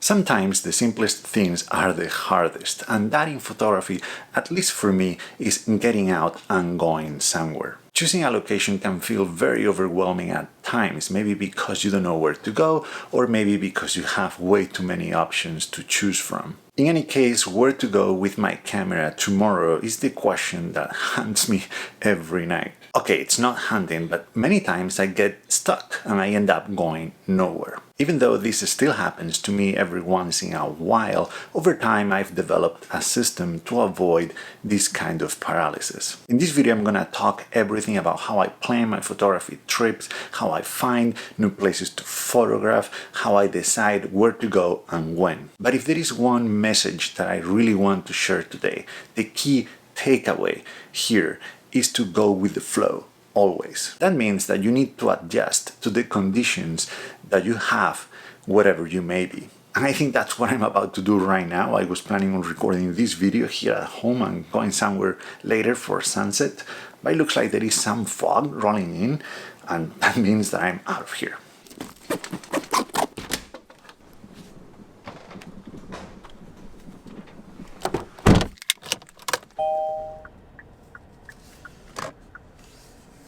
Sometimes the simplest things are the hardest, and that in photography, at least for me, is getting out and going somewhere. Choosing a location can feel very overwhelming at times, maybe because you don't know where to go, or maybe because you have way too many options to choose from. In any case, where to go with my camera tomorrow is the question that haunts me every night. Okay, it's not haunting, but many times I get stuck and I end up going nowhere. Even though this still happens to me every once in a while, over time I've developed a system to avoid this kind of paralysis. In this video I'm gonna talk everything about how I plan my photography trips, how I find new places to photograph, how I decide where to go and when. But if there is one message that I really want to share today, the key takeaway here is to go with the flow. Always. That means that you need to adjust to the conditions that you have, whatever you may be. And I think that's what I'm about to do right now. I was planning on recording this video here at home and going somewhere later for sunset, but it looks like there is some fog rolling in, and that means that I'm out of here.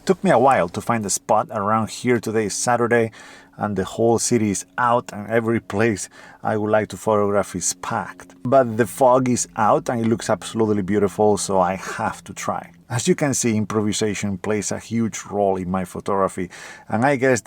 Took me a while to find a spot around here. Today is Saturday and the whole city is out and every place I would like to photograph is packed. But the fog is out and it looks absolutely beautiful, so I have to try. As you can see, improvisation plays a huge role in my photography, and I guess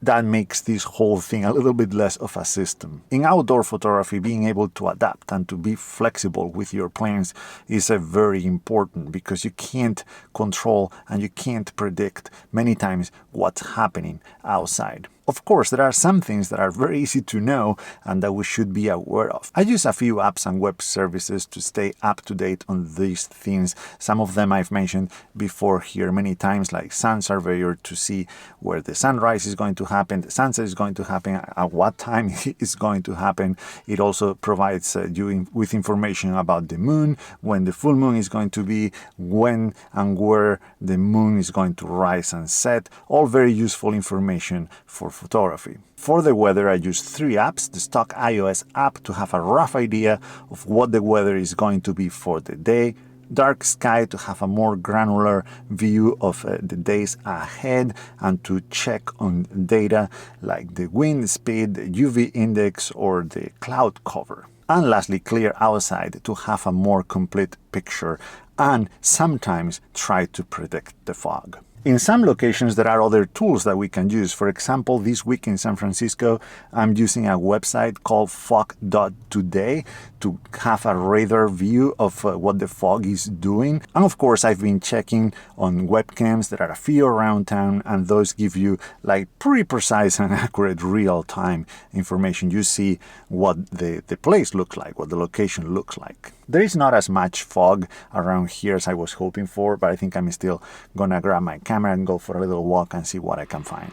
that makes this whole thing a little bit less of a system. In outdoor photography, being able to adapt and to be flexible with your plans is very important, because you can't control and you can't predict many times what's happening outside. Of course, there are some things that are very easy to know and that we should be aware of. I use a few apps and web services to stay up to date on these things. Some of them I've mentioned before here many times, like Sun Surveyor, to see where the sunrise is going to happen, the sunset is going to happen, at what time it's going to happen. It also provides you with information about the moon, when the full moon is going to be, when and where the moon is going to rise and set. All very useful information for photography. For the weather, I use 3 apps: the stock iOS app to have a rough idea of what the weather is going to be for the day, Dark Sky to have a more granular view of the days ahead and to check on data like the wind speed, the UV index, or the cloud cover. And lastly, Clear Outside to have a more complete picture and sometimes try to predict the fog. In some locations, there are other tools that we can use. For example, this week in San Francisco, I'm using a website called fog.today to have a radar view of what the fog is doing. And of course, I've been checking on webcams. There are a few around town, and those give you like pretty precise and accurate real-time information. You see what the place looks like, what the location looks like. There is not as much fog around here as I was hoping for, but I think I'm still gonna grab my camera and go for a little walk and see what I can find.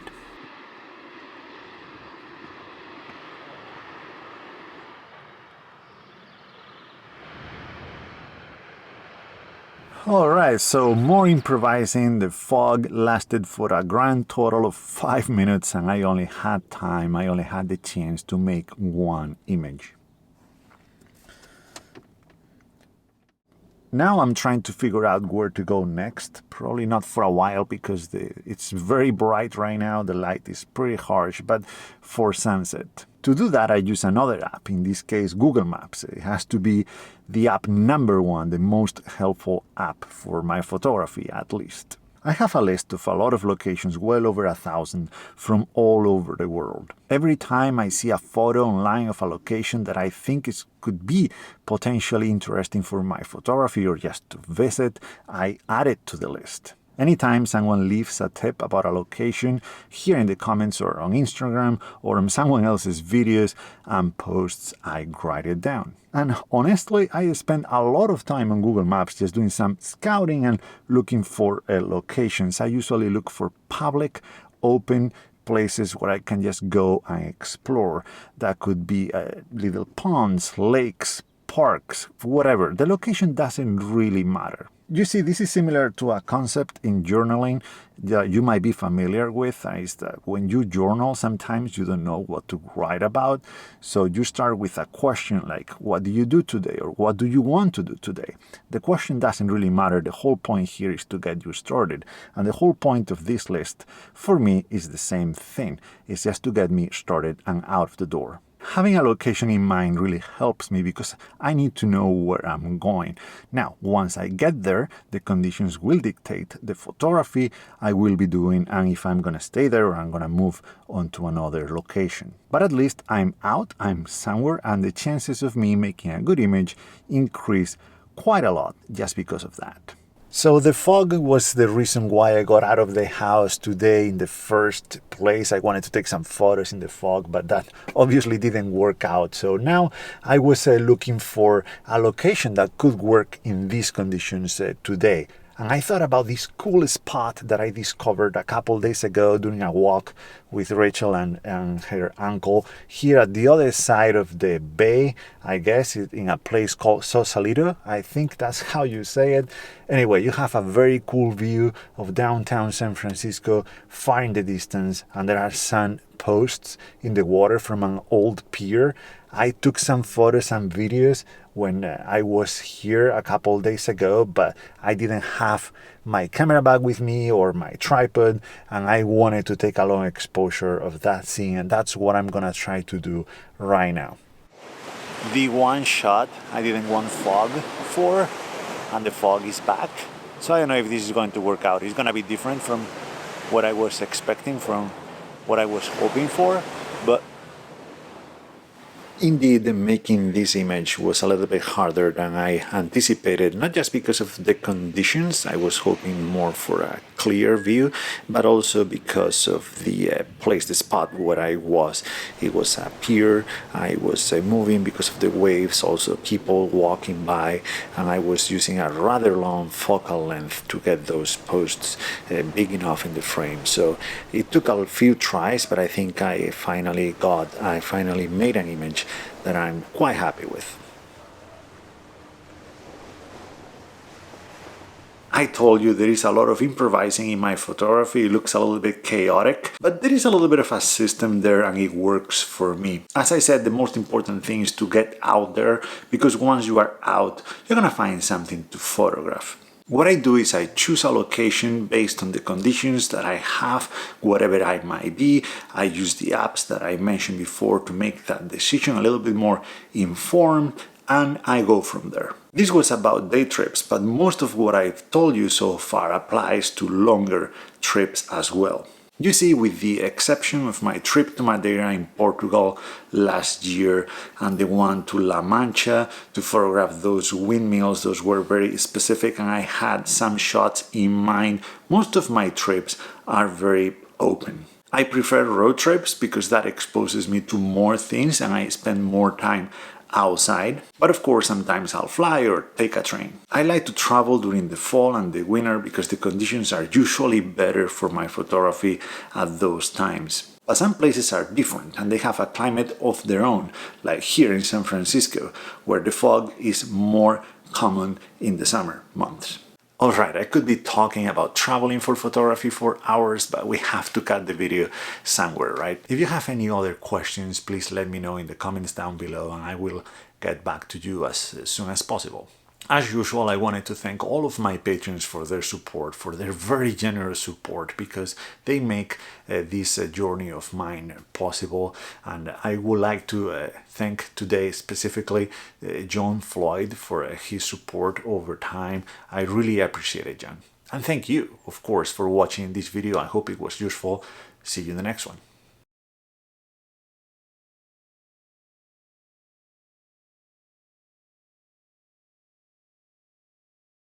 Alright, so more improvising. The fog lasted for a grand total of 5 minutes and I only had the chance to make one image. Now I'm trying to figure out where to go next. Probably not for a while because it's very bright right now. The light is pretty harsh, but for sunset. To do that, I use another app, in this case Google Maps. It has to be the app #1, the most helpful app for my photography at least. I have a list of a lot of locations, well over 1,000, from all over the world. Every time I see a photo online of a location that I think could be potentially interesting for my photography or just to visit, I add it to the list. Anytime someone leaves a tip about a location, here in the comments or on Instagram or on someone else's videos and posts, I write it down. And honestly, I spend a lot of time on Google Maps just doing some scouting and looking for locations. I usually look for public, open places where I can just go and explore. That could be little ponds, lakes, parks, whatever. The location doesn't really matter. You see, this is similar to a concept in journaling that you might be familiar with. Is that when you journal, sometimes you don't know what to write about. So you start with a question like, what do you do today? Or what do you want to do today? The question doesn't really matter. The whole point here is to get you started. And the whole point of this list, for me, is the same thing. It's just to get me started and out of the door. Having a location in mind really helps me because I need to know where I'm going. Now, once I get there, the conditions will dictate the photography I will be doing and if I'm going to stay there or I'm going to move on to another location. But at least I'm out, I'm somewhere, and the chances of me making a good image increase quite a lot just because of that. So the fog was the reason why I got out of the house today in the first place. I wanted to take some photos in the fog, but that obviously didn't work out. So now I was looking for a location that could work in these conditions today. And I thought about this cool spot that I discovered a couple days ago during a walk with Rachel and her uncle here at the other side of the bay, I guess, in a place called Sausalito. I think that's how you say it. Anyway, you have a very cool view of downtown San Francisco far in the distance, and there are sun posts in the water from an old pier. I took some photos and videos when I was here a couple days ago, but I didn't have my camera bag with me or my tripod, and I wanted to take a long exposure of that scene, and that's what I'm gonna try to do right now. The one shot I didn't want fog for, and the fog is back. So I don't know if this is going to work out. It's gonna be different from what I was expecting, from what I was hoping for, but indeed, making this image was a little bit harder than I anticipated, not just because of the conditions. I was hoping more for a clear view, but also because of the place, the spot where I was. It was a pier, I was moving because of the waves, also people walking by, and I was using a rather long focal length to get those posts big enough in the frame. So it took a few tries, but I think I finally made an image that I'm quite happy with. I told you there is a lot of improvising in my photography. It looks a little bit chaotic, but there is a little bit of a system there and it works for me. As I said, the most important thing is to get out there, because once you are out, you're gonna find something to photograph. What I do is I choose a location based on the conditions that I have, whatever I might be. I use the apps that I mentioned before to make that decision a little bit more informed, and I go from there. This was about day trips, but most of what I've told you so far applies to longer trips as well. You see, with the exception of my trip to Madeira in Portugal last year and the one to La Mancha to photograph those windmills, those were very specific and I had some shots in mind. Most of my trips are very open. I prefer road trips because that exposes me to more things and I spend more time outside, but of course sometimes I'll fly or take a train. I like to travel during the fall and the winter because the conditions are usually better for my photography at those times. But some places are different and they have a climate of their own, like here in San Francisco, where the fog is more common in the summer months. Alright, I could be talking about traveling for photography for hours, but we have to cut the video somewhere, right? If you have any other questions, please let me know in the comments down below and I will get back to you as soon as possible. As usual, I wanted to thank all of my patrons for their support, for their very generous support, because they make this journey of mine possible. And I would like to thank today specifically John Floyd for his support over time. I really appreciate it, John. And thank you, of course, for watching this video. I hope it was useful. See you in the next one.